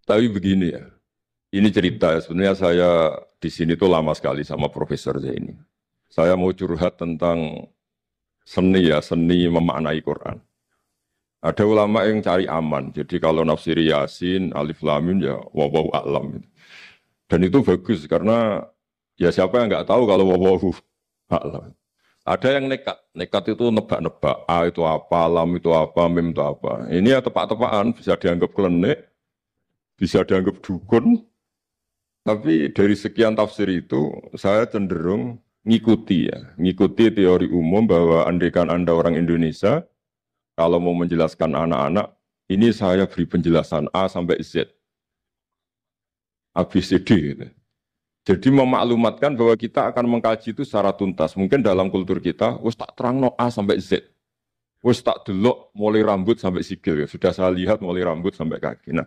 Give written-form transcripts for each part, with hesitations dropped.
Tapi begini ya, ini cerita ya. Sebenarnya saya di sini tuh lama sekali sama Profesor Zaini. Saya mau curhat tentang seni ya, seni memaknai Quran. Ada ulama yang cari aman. Jadi kalau nafsiri Yasin, Alif Lam Mim ya wallahu a'lam. Dan itu bagus karena ya siapa yang nggak tahu kalau wallahu a'lam. Ada yang nekat. Nekat itu nebak-nebak. A itu apa, lam itu apa, mim itu apa. Ini ya tepak-tepakan, bisa dianggap klenik, bisa dianggap dukun. Tapi dari sekian tafsir itu, saya cenderung ngikuti ya. Ngikuti teori umum bahwa andaikan Anda orang Indonesia, kalau mau menjelaskan anak-anak, ini saya beri penjelasan A sampai Z. ABCD gitu. Jadi memaklumatkan bahwa kita akan mengkaji itu secara tuntas. Mungkin dalam kultur kita, wis tak terang no A sampai Z. Wis tak delok mulai rambut sampai sikil. Ya. Sudah saya lihat mulai rambut sampai kaki. Nah,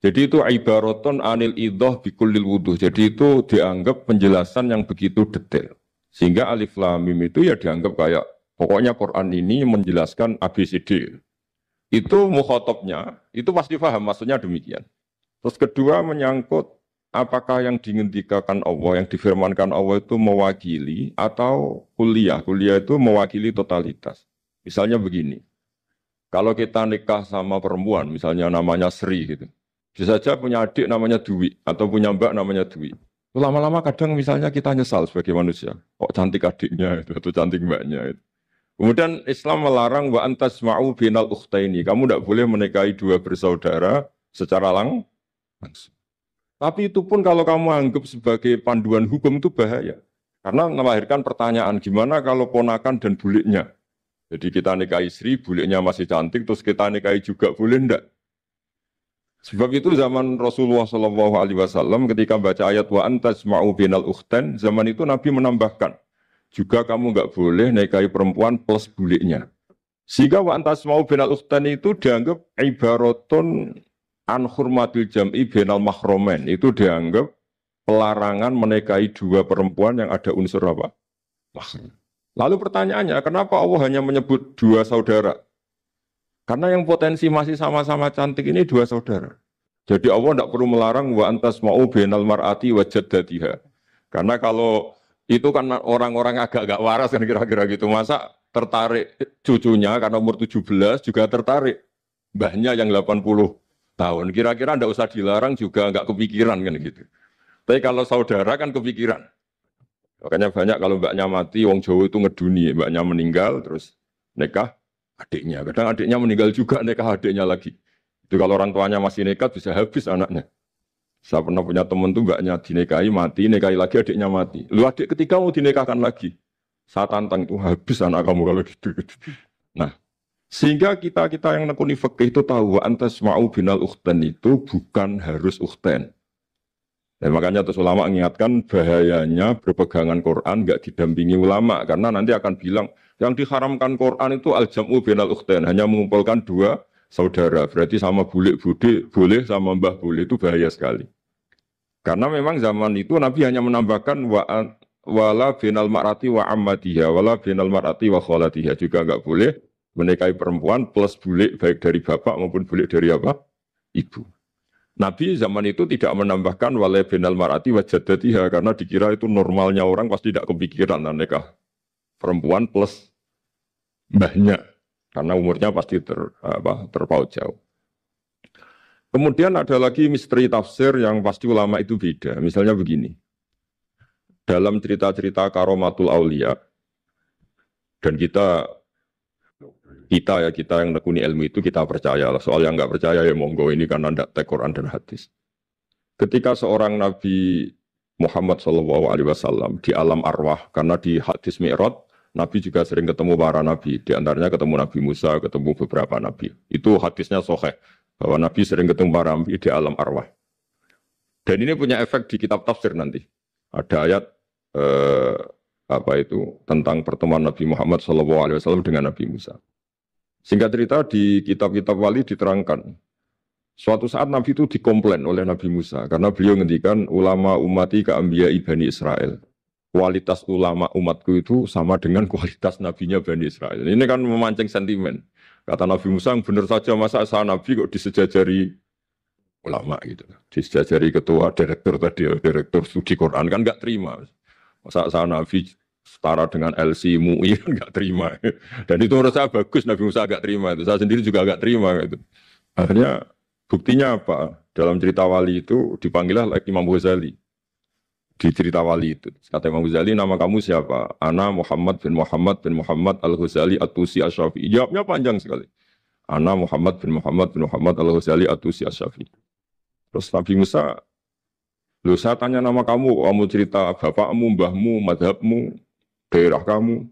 jadi itu ibaratun anil idhah bikulil wuduh. Jadi itu dianggap penjelasan yang begitu detail. Sehingga alif lam mim itu ya dianggap kayak pokoknya Quran ini menjelaskan ABCD. Itu mukhatabnya, itu pasti paham maksudnya demikian. Terus kedua menyangkut apakah yang dingendikakan Allah, yang difirmankan Allah itu mewakili atau kuliah. Kuliah itu mewakili totalitas. Misalnya begini, kalau kita nikah sama perempuan, misalnya namanya Sri gitu. Bisa saja punya adik namanya Dwi, atau punya mbak namanya Dwi. Lama-lama kadang misalnya kita nyesal sebagai manusia. Kok cantik adiknya itu, atau cantik mbaknya itu. Kemudian Islam melarang wa antasma'u binal ukhtaini. Kamu tidak boleh menikahi dua bersaudara secara langsung. Tapi itu pun kalau kamu anggap sebagai panduan hukum itu bahaya. Karena melahirkan pertanyaan, gimana kalau ponakan dan buliknya? Jadi kita nikahi Sri, buliknya masih cantik, terus kita nikahi juga, boleh enggak? Sebab itu zaman Rasulullah SAW ketika baca ayat wa antasma'u binal ukhtan, zaman itu Nabi menambahkan, juga kamu enggak boleh nikahi perempuan plus buliknya. Sehingga wa antasma'u binal ukhtan itu dianggap ibaratun an hurmatil jam'i binal mahromen, itu dianggap pelarangan menikahi dua perempuan yang ada unsur apa? Mahram. Lalu pertanyaannya, kenapa Allah hanya menyebut dua saudara? Karena yang potensi masih sama-sama cantik ini dua saudara. Jadi Allah tidak perlu melarang wa antasma'u binal mar'ati wa jaddatiha. Karena kalau itu kan orang-orang agak-agak waras kan kira-kira gitu. Masa tertarik cucunya karena umur 17 juga tertarik mbahnya yang 80 tahun. Kira-kira tidak usah dilarang juga nggak kepikiran kan gitu. Tapi kalau saudara kan kepikiran. Makanya banyak kalau mbaknya mati, wong Jawa itu ngeduni, mbaknya meninggal terus nikah adiknya. Kadang adiknya meninggal juga nikah adiknya lagi. Itu kalau orang tuanya masih nekat bisa habis anaknya. Saya pernah punya teman tuh mbaknya dinikahi mati, nikahi lagi adiknya mati. Lu adik ketiga mau dinikahkan lagi. Saya tantang itu habis anak kamu kalau gitu. Nah, sehingga kita yang nekuni fikih itu tahu antasma'u binal ukhtan itu bukan harus ukhtan. Dan makanya terus ulama mengingatkan bahayanya berpegangan Quran nggak didampingi ulama karena nanti akan bilang yang diharamkan Quran itu al-jam'u binal ukhtan, hanya mengumpulkan dua saudara. Berarti sama bulik bude boleh, sama mbah boleh, itu bahaya sekali. Karena memang zaman itu Nabi hanya menambahkan wala binal mar'ati wa ammatiha, wala binal mar'ati wa kholatiha, juga nggak boleh menikahi perempuan plus bulik baik dari bapak maupun bulik dari apa? Ibu. Nabi zaman itu tidak menambahkan wala binal mar'ati wa jaddatiha karena dikira itu normalnya orang pasti tidak kepikiran nikah perempuan plus mbahnya karena umurnya pasti terpaut jauh. Kemudian ada lagi misteri tafsir yang pasti ulama itu beda. Misalnya begini. Dalam cerita-cerita karomatul aulia dan kita yang nekuni ilmu itu kita percaya. Soal yang nggak percaya ya monggo, ini karena tidak tek Quran dan hadis. Ketika seorang Nabi Muhammad SAW di alam arwah, karena di hadis Mi'raj Nabi juga sering ketemu para nabi, di antaranya ketemu Nabi Musa, ketemu beberapa nabi. Itu hadisnya sahih bahwa Nabi sering ketemu para nabi di alam arwah. Dan ini punya efek di kitab tafsir nanti. Ada ayat tentang pertemuan Nabi Muhammad SAW dengan Nabi Musa. Singkat cerita di kitab-kitab wali diterangkan, suatu saat Nabi itu dikomplain oleh Nabi Musa karena beliau ngendikan ulama umati ka'ambiya Bani Israel. Kualitas ulama umatku itu sama dengan kualitas nabinya Bani Israel. Ini kan memancing sentimen. Kata Nabi Musa, benar saja masa saya Nabi kok disejajari ulama gitu. Disajari ketua direktur tadi, direktur studi Quran kan nggak terima. Masa Nabi setara dengan LC MUI kan nggak terima. Dan itu menurut saya bagus Nabi Musa nggak terima itu. Saya sendiri juga nggak terima gitu. Akhirnya buktinya apa? Dalam cerita wali itu dipanggillah Imam Ghazali. Di cerita wali itu. Kata Imam Ghazali, nama kamu siapa? Ana Muhammad bin Muhammad Al-Ghazali At-Tusi Asy-Syafi'i. Jawabnya panjang sekali. Ana Muhammad bin Muhammad Al-Ghazali At-Tusi Asy-Syafi'i. Terus Nabi Musa, loh saya tanya nama kamu cerita bapakmu, mbahmu, madhabmu, daerah kamu.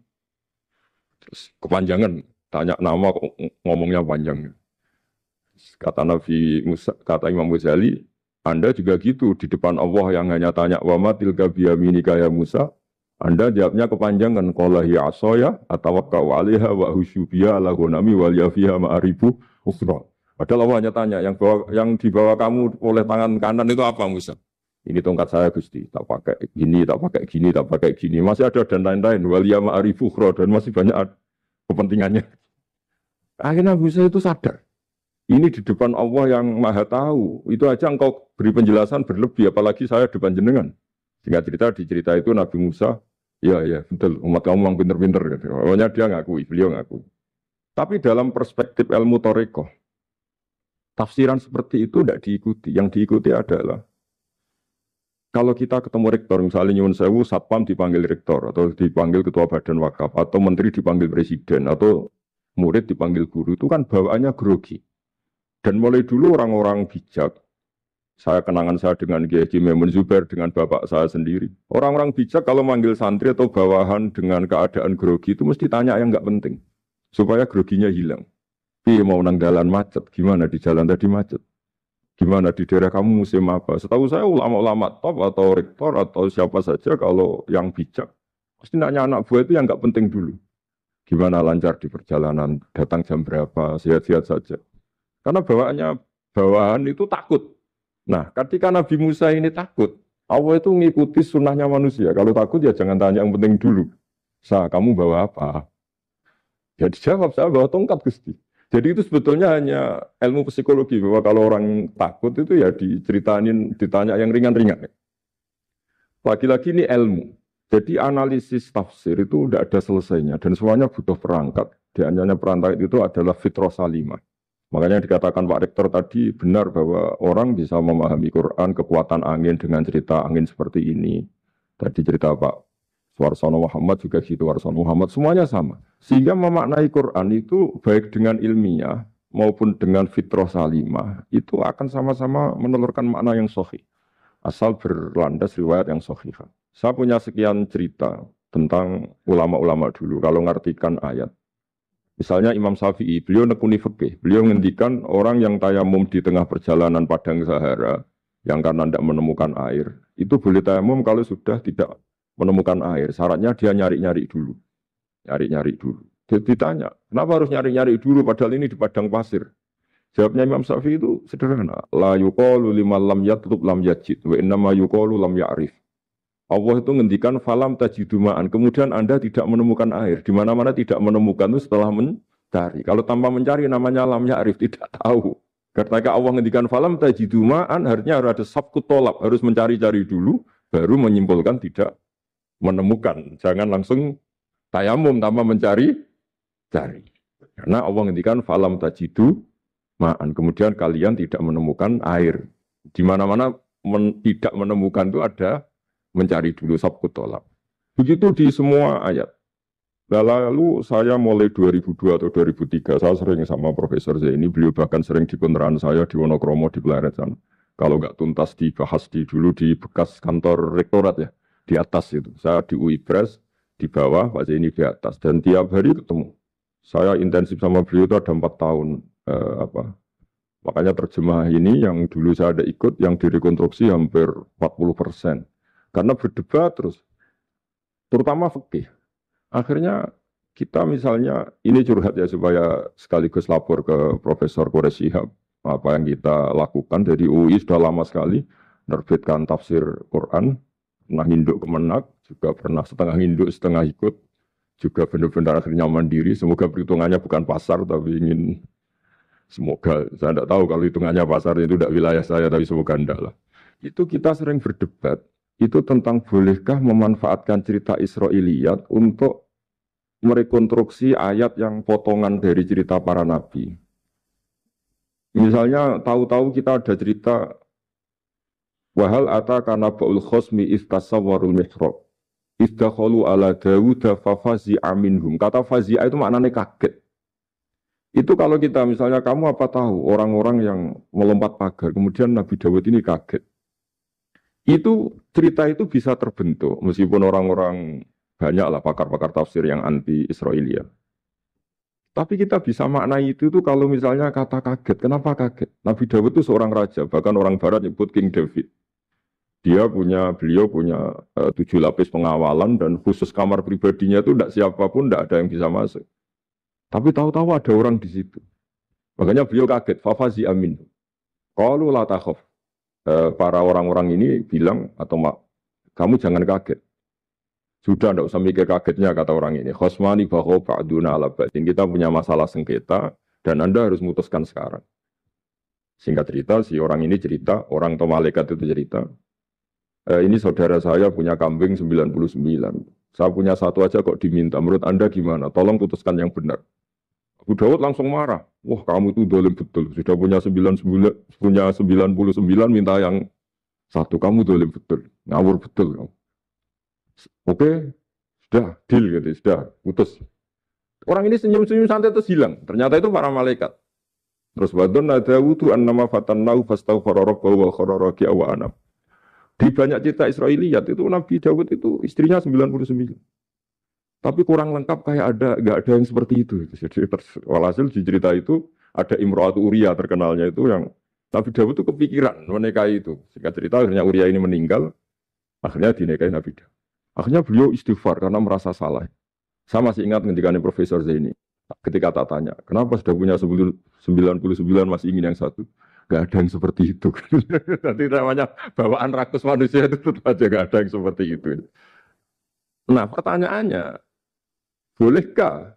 Terus kepanjangan, tanya nama ngomongnya panjang. Kata Nabi Musa, kata Imam Ghazali, Anda juga gitu di depan Allah yang hanya tanya wa ma tilka biyaminika ya Musa. Anda jawabnya kepanjangan qala hiya asaya atawakkau 'alaiha wa husyubiya ala ghanami wa liyafiha ma'aribu ukhra. Padahal Allah hanya tanya yang dibawa kamu oleh tangan kanan itu apa Musa? Ini tongkat saya Gusti, tak pakai gini, tak pakai gini, tak pakai gini. Masih ada dan lain-lain wa liya ma'aribu ukhra dan masih banyak kepentingannya. Akhirnya Musa itu sadar. Ini di depan Allah yang maha tahu. Itu aja engkau beri penjelasan berlebih. Apalagi saya depan jenengan. Singkat cerita di cerita itu Nabi Musa. Ya betul. Umat kamu memang pinter-pinter. Gitu. Pokoknya dia ngakui. Beliau ngakui. Tapi dalam perspektif ilmu Thariqah. Tafsiran seperti itu tidak diikuti. Yang diikuti adalah. Kalau kita ketemu rektor. Misalnya Nyuwun Sewu. Satpam dipanggil rektor. Atau dipanggil ketua badan wakaf. Atau menteri dipanggil presiden. Atau murid dipanggil guru. Itu kan bawaannya grogi. Dan mulai dulu orang-orang bijak, saya kenangan saya dengan Kiai Maimun Zubair, dengan bapak saya sendiri. Orang-orang bijak kalau manggil santri atau bawahan dengan keadaan grogi itu mesti tanya yang nggak penting. Supaya groginya hilang. Iya mau nang jalan macet, gimana di jalan tadi macet? Gimana di daerah kamu musim apa? Setahu saya ulama-ulama top atau rektor atau siapa saja kalau yang bijak. Mesti nanya anak buah itu yang nggak penting dulu. Gimana lancar di perjalanan, datang jam berapa, sehat-sehat saja. Karena bawahan itu takut. Nah, ketika Nabi Musa ini takut, Allah itu mengikuti sunnahnya manusia. Kalau takut ya jangan tanya yang penting dulu. Kamu bawa apa? Ya dijawab, saya bawa tongkat Gusti. Jadi itu sebetulnya hanya ilmu psikologi. Bahwa kalau orang takut itu ya ditanya yang ringan-ringan. Lagi-lagi ini ilmu. Jadi analisis tafsir itu tidak ada selesainya. Dan semuanya butuh perangkat. Di antaranya perangkat itu adalah fitrah salimah. Makanya dikatakan Pak Rektor tadi benar bahwa orang bisa memahami Quran, kekuatan angin dengan cerita angin seperti ini. Tadi cerita Pak Warsono Muhammad juga gitu, Warsono Muhammad, semuanya sama. Sehingga memaknai Quran itu baik dengan ilmiah maupun dengan fitrah salimah, itu akan sama-sama menelurkan makna yang sahih. Asal berlandas riwayat yang sahih. Saya punya sekian cerita tentang ulama-ulama dulu, kalau ngartikan ayat. Misalnya Imam Syafi'i, beliau nekuni fikih. Beliau menghentikan orang yang tayamum di tengah perjalanan padang Sahara, yang karena tidak menemukan air, itu boleh tayamum kalau sudah tidak menemukan air. Syaratnya dia nyari-nyari dulu. Nyari-nyari dulu. Dia ditanya, kenapa harus nyari-nyari dulu padahal ini di padang pasir? Jawabnya Imam Syafi'i itu sederhana. La yuqalu liman lam yatlub lam yajid, wa innama yuqalu lam ya'rif. Allah itu ngendikan falam tajidumaan. Kemudian Anda tidak menemukan air. Di mana-mana tidak menemukan itu setelah mencari. Kalau tanpa mencari namanya lam ya'rif, tidak tahu. Karena Allah ngendikan falam tajidumaan, artinya harus ada sabkut tolak. Harus mencari-cari dulu, baru menyimpulkan tidak menemukan. Jangan langsung tayamum tanpa mencari-cari. Karena Allah ngendikan falam tajidumaan. Kemudian kalian tidak menemukan air. Di mana-mana tidak menemukan itu ada mencari dulu sabkut tolak. Begitu di semua ayat. Lalu saya mulai 2002 atau 2003, saya sering sama Profesor Zaini, beliau bahkan sering di kontrakan saya di Wonokromo, di Pleret sana. Kalau nggak tuntas dibahas dulu di bekas kantor rektorat ya, di atas itu. Saya di UI Press, di bawah, Pak Zaini di atas. Dan tiap hari ketemu. Saya intensif sama beliau itu ada 4 tahun. Makanya terjemah ini yang dulu saya ada ikut, yang direkonstruksi hampir 40%. Karena berdebat terus, terutama fikih. Akhirnya kita misalnya, ini curhat ya supaya sekaligus lapor ke Profesor Quraish Shihab, apa yang kita lakukan. Dari UI sudah lama sekali menerbitkan tafsir Quran, pernah nginduk kemenak, juga pernah setengah nginduk, setengah ikut, juga benar-benar akhirnya mandiri. Semoga perhitungannya bukan pasar, tapi ingin Semoga, saya tidak tahu kalau hitungannya pasar itu tidak wilayah saya, tapi semoga enggak lah. Itu kita sering berdebat, itu tentang bolehkah memanfaatkan cerita Israiliyat untuk merekonstruksi ayat yang potongan dari cerita para nabi. Misalnya tahu-tahu kita ada cerita wahal ataka naba'ul khosmi istasawwarul mihrab istakhalu ala Dawuda fafazi'a minhum. Kata fazi'a itu maknanya kaget. Itu kalau kita misalnya kamu apa tahu orang-orang yang melompat pagar, kemudian Nabi Dawud ini kaget. Itu cerita itu bisa terbentuk meskipun orang-orang banyak lah pakar-pakar tafsir yang anti Israiliyat. Tapi kita bisa maknai itu tuh kalau misalnya kata kaget. Kenapa kaget? Nabi Dawud itu seorang raja, bahkan orang barat nyebut King David. Beliau punya 7 lapis pengawalan dan khusus kamar pribadinya itu tidak siapapun, tidak ada yang bisa masuk. Tapi tahu-tahu ada orang di situ. Makanya beliau kaget. Fafazi amin. Qalu la takhaf. Para orang-orang ini bilang atau kamu jangan kaget. Sudah tidak usah mikir kagetnya kata orang ini. Khosmani bahu ba'duna ala ba'din. Kita punya masalah sengketa dan Anda harus memutuskan sekarang. Singkat cerita, si orang ini cerita, orang atau malaikat itu cerita. Ini saudara saya punya kambing 99. Saya punya satu aja kok diminta. Menurut Anda gimana? Tolong putuskan yang benar. Abu Dawud langsung marah. Wah, kamu itu dolim betul. Sudah punya 99, minta yang satu. Kamu dolim betul. Ngawur betul kamu. Oke, sudah deal gitu, sudah putus. Orang ini senyum-senyum santai terus hilang. Ternyata itu para malaikat. Terus wadon nadawudu annama fatannahu fastaghfara rabbahu wa khara raki'a wa anam. Di banyak cerita Israiliyat itu Nabi Dawud itu istrinya 99. Tapi kurang lengkap kayak nggak ada yang seperti itu. Jadi walhasil di cerita itu ada Imro'atu Uria terkenalnya itu yang Nabi Dawud itu kepikiran menikahi itu. Singkat cerita akhirnya Uria ini meninggal, akhirnya dinikahi Nabi Dawud. Akhirnya beliau istighfar karena merasa salah. Saya masih ingat ketika Profesor Zaini, ketika tak tanya, kenapa sudah punya 99 masih ingin yang satu? Gak ada yang seperti itu. Nanti namanya bawaan rakus manusia itu tetap aja gak ada yang seperti itu. Nah pertanyaannya, bolehkah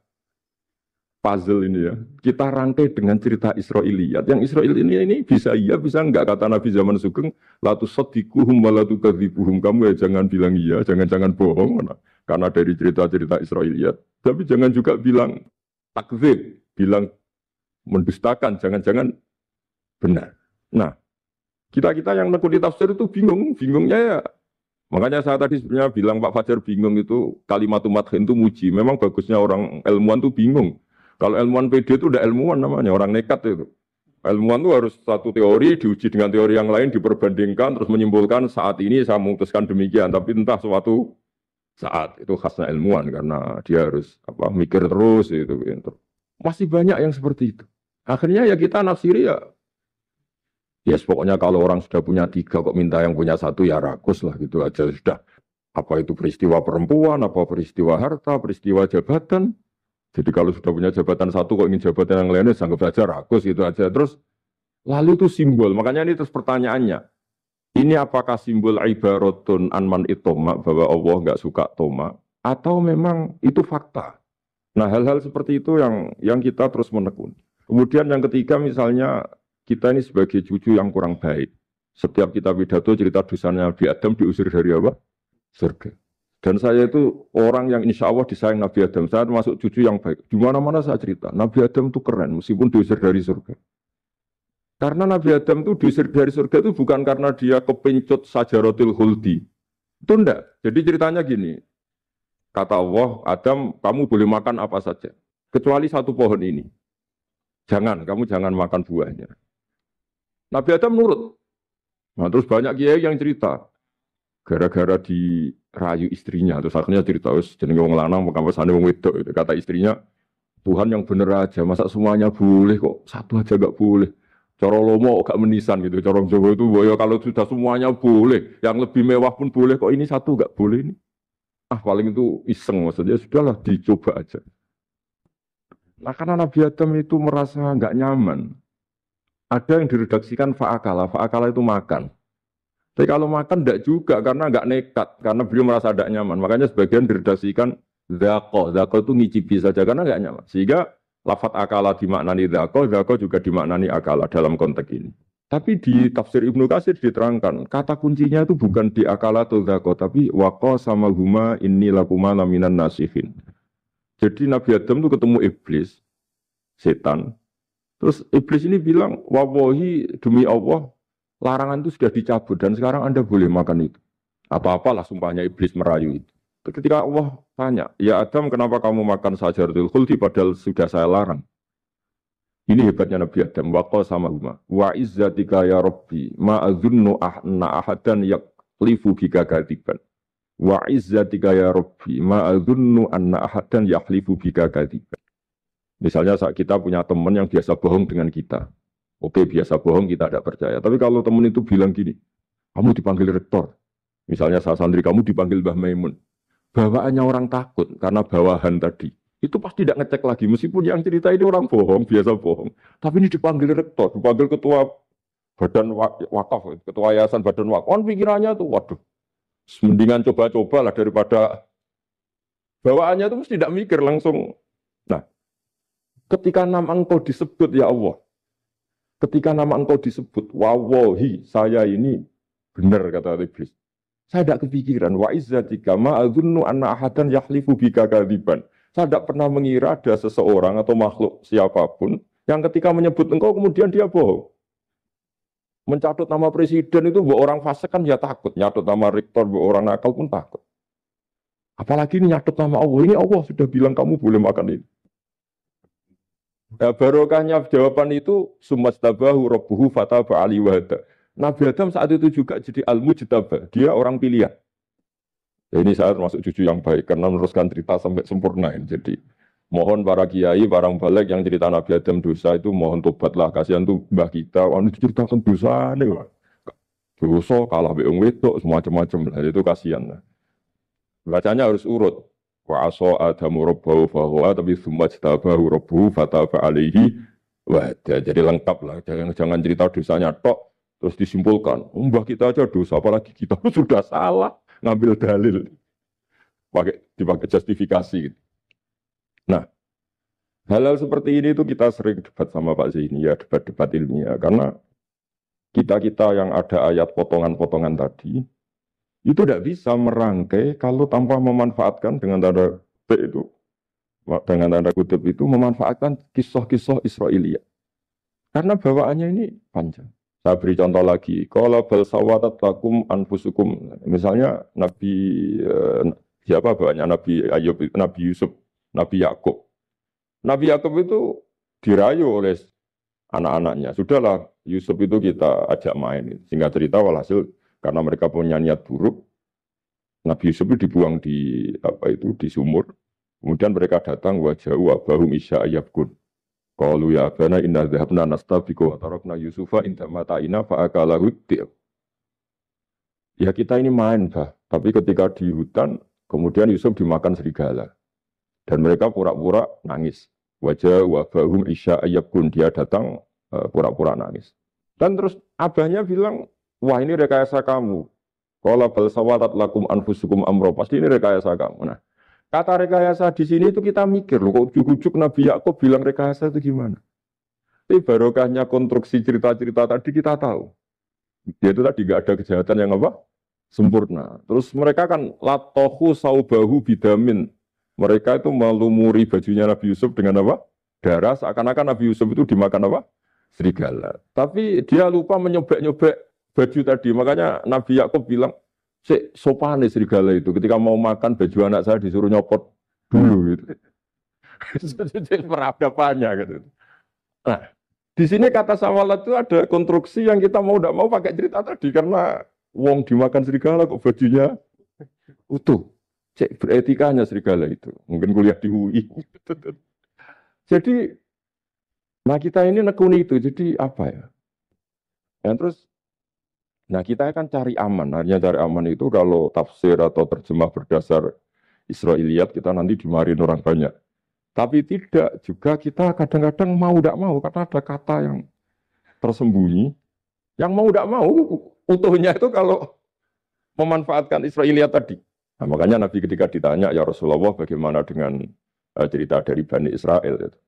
puzzle ini ya kita rangkai dengan cerita Israiliyat? Yang Israil ini bisa iya, bisa enggak. Kata Nabi zaman Sugeng, la tusaddiquhum wa la tukadzibuhum. Kamu ya jangan bilang iya, jangan bohong karena dari cerita-cerita Israiliyat. Tapi jangan juga bilang takdzib, bilang mendustakan, jangan-jangan benar. Nah, kita yang nekuni tafsir itu bingungnya ya. Makanya saya tadi sebenarnya bilang Pak Fajar bingung itu kalimat madhin itu muji. Memang bagusnya orang ilmuwan itu bingung. Kalau ilmuwan PD itu udah ilmuwan namanya, orang nekat itu. Ilmuwan itu harus satu teori diuji dengan teori yang lain, diperbandingkan, terus menyimpulkan saat ini saya memutuskan demikian. Tapi entah suatu saat itu khasnya ilmuwan karena dia harus mikir terus itu. Masih banyak yang seperti itu. Akhirnya ya kita nafsiri ya. Yes, pokoknya kalau orang sudah punya 3 kok minta yang punya 1 ya rakus lah gitu aja sudah. Apa itu peristiwa perempuan, apa peristiwa harta, peristiwa jabatan. Jadi kalau sudah punya jabatan 1 kok ingin jabatan yang lainnya anggap saja rakus gitu aja. Terus lalu itu simbol. Makanya ini terus pertanyaannya. Ini apakah simbol ibaratun anman itoma bahwa Allah nggak suka toma atau memang itu fakta? Nah hal-hal seperti itu yang kita terus menekuni. Kemudian yang ketiga misalnya kita ini sebagai cucu yang kurang baik. Setiap kita pidato cerita dosanya Nabi Adam diusir dari apa? Surga. Dan saya itu orang yang insya Allah disayang Nabi Adam. Saya termasuk cucu yang baik. Di mana-mana saya cerita. Nabi Adam itu keren meskipun diusir dari surga. Karena Nabi Adam itu diusir dari surga itu bukan karena dia kepencut sajaratil khuldi. Itu enggak. Jadi ceritanya gini. Kata Allah, Adam kamu boleh makan apa saja. Kecuali satu pohon ini. Kamu jangan makan buahnya. Nabi Adam nurut. Nah terus banyak kiai yang cerita. Gara-gara dirayu istrinya. Terus akhirnya cerita. Jadi wong lanang makampasane wong wedok. Kata istrinya. Tuhan yang bener aja. Masa semuanya boleh kok. Satu aja gak boleh. Coro lomo gak menisan gitu. Corong Jawa itu. Boyo kalau sudah semuanya boleh. Yang lebih mewah pun boleh. Kok ini satu gak boleh ini. Paling itu iseng. Maksudnya sudahlah dicoba aja. Nah karena Nabi Adam itu merasa gak nyaman. Ada yang diredaksikan fa'akala itu makan. Tapi kalau makan tidak juga karena nggak nekat, karena beliau merasa tidak nyaman. Makanya sebagian diredaksikan zaqo itu ngicipi saja karena nggak nyaman. Sehingga Lafat akala dimaknani dzako juga dimaknani akala dalam konteks ini. Tapi di tafsir Ibnu Katsir diterangkan, kata kuncinya itu bukan di akala atau dzako, tapi waqa sama huma inni lakuma laminan nasihin. Jadi Nabi Adam itu ketemu iblis, setan. Terus iblis ini bilang, wawahi demi Allah, larangan itu sudah dicabut dan sekarang Anda boleh makan itu. Atau apalah sumpahnya iblis merayu itu. Ketika Allah tanya, ya Adam kenapa kamu makan sajaratul khuldi padahal sudah saya larang. Ini hebatnya Nabi Adam. Waqa sama huma. Wa izzatika ya Rabbi ma adzunnu anna ahadan yaklifu bika kadiban. Wa izzatika ya Rabbi ma adzunnu anna ahadan yaklifu bika kadiban. Misalnya saat kita punya teman yang biasa bohong dengan kita. Oke, biasa bohong kita tidak percaya. Tapi kalau teman itu bilang gini, kamu dipanggil rektor. Misalnya saat santri kamu dipanggil Mbah Maimun. Bawaannya orang takut karena bawahan tadi. Itu pasti tidak ngecek lagi. Meskipun yang cerita ini orang bohong, biasa bohong. Tapi ini dipanggil rektor, dipanggil ketua badan wakaf, ketua yayasan badan wakaf. Kan pikirannya tuh, waduh, mendingan coba-coba lah daripada bawaannya itu mesti tidak mikir langsung. Nah, ketika nama engkau disebut ya Allah, ketika nama engkau disebut, wawahi saya ini benar kata iblis. Saya tidak kepikiran, wa izzatika ma adzunnu anna ahadan yahlifu bika kadziban. Saya tidak pernah mengira ada seseorang atau makhluk siapapun yang ketika menyebut engkau kemudian dia bohong. Mencatut nama presiden itu buat orang fasik kan ya takut. Nyatut nama rektor buat orang nakal pun takut. Apalagi ini nyatut nama Allah. Ini Allah sudah bilang kamu boleh makan ini. Nah, barokahnya jawaban itu sumastabahu rabbuhu fataba ali wahda. Nabi Adam saat itu juga jadi al-mujtaba. Dia orang pilihan. Ya, ini saya termasuk cucu yang baik karena meneruskan cerita sampai sempurna. Jadi mohon para kiai, para balik yang cerita Nabi Adam dosa itu mohon tobatlah. Kasihan tuh mbah kita, ini ceritakan dosa nih. Dosa kalah beong wedok semacam-macam lah itu kasihan. Bacanya harus urut. Wa aso adamu rabbahu fahuwa tapi summa jtabahu rabbuhu fataba alaihi wah jadi lengkap lah. Jangan cerita dosanya tok terus disimpulkan. Mbah kita aja dosa apalagi kita sudah salah. Ngambil dalil, dipakai justifikasi. Nah, hal-hal seperti ini itu kita sering debat sama Pak Zaini ya, debat-debat ilmiah. Karena kita yang ada ayat potongan-potongan tadi, itu tidak bisa merangkai kalau tanpa memanfaatkan dengan tanda kutip itu, memanfaatkan kisah-kisah Israiliyah. Karena bawaannya ini panjang. Saya beri contoh lagi, kalau bal sawatat lakum anfusukum, misalnya siapa banyak Nabi Ayub, Nabi Yusuf, Nabi Yakub. Nabi Yakub itu dirayu oleh anak-anaknya. Sudahlah Yusuf itu kita ajak main. Singkat cerita walhasil karena mereka punya niat buruk, Nabi Yusuf itu dibuang di sumur. Kemudian mereka datang wajau abahum isya ayabkun. Qalu ya abana inna dhahabna nastabiqu wa tarakna Yusufa inda mata'ina fa'akalahu dhi'ab. Ya kita ini main, Bah. Tapi ketika di hutan, kemudian Yusuf dimakan serigala. Dan mereka pura-pura nangis. Wajah wabahum isya ayyabkun. Dia datang pura-pura nangis. Dan terus abahnya bilang, wah ini rekayasa kamu. Qala bal sawatat lakum anfusukum amro. Pasti ini rekayasa kamu. Nah, kata rekayasa di sini itu kita mikir loh, kok ujuk-ujuk Nabi Yakub bilang rekayasa itu gimana? Tapi barokahnya konstruksi cerita-cerita tadi kita tahu. Dia itu tadi gak ada kejahatan yang apa? Sempurna. Terus mereka kan latohu saubahu bidamin. Mereka itu melumuri bajunya Nabi Yusuf dengan apa? Darah. Seakan-akan Nabi Yusuf itu dimakan apa? Serigala. Tapi dia lupa menyobek-nyobek baju tadi. Makanya Nabi Yakub bilang, sopan serigala itu ketika mau makan baju anak saya disuruh nyopot dulu gitu. Peradabannya gitu. Nah, di sini kata sawalat itu ada konstruksi yang kita mau tidak mau pakai cerita tadi karena wong dimakan serigala kok bajunya utuh. Cek beretikanya serigala itu. Mungkin kuliah di UI. Jadi, nah kita ini nekuni itu. Jadi apa ya? Dan terus nah kita akan cari aman, hanya cari aman itu kalau tafsir atau terjemah berdasar Israiliyat kita nanti dimarin orang banyak. Tapi tidak juga kita kadang-kadang mau tidak mau karena ada kata yang tersembunyi, yang mau tidak mau utuhnya itu kalau memanfaatkan Israiliyat tadi. Nah, makanya Nabi ketika ditanya ya Rasulullah bagaimana dengan cerita dari Bani Israel itu.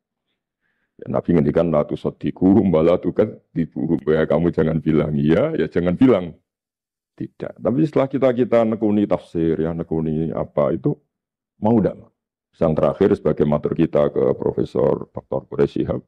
Ya, Nabi ngendikan la tusaddiquhum wa la tukadzibuhum. Ya kamu jangan bilang iya, ya jangan bilang tidak. Tapi setelah kita nekuni tafsir, ya nekuni apa itu mau tidak? Yang terakhir sebagai matur kita ke Profesor Dr. Quraish Shihab,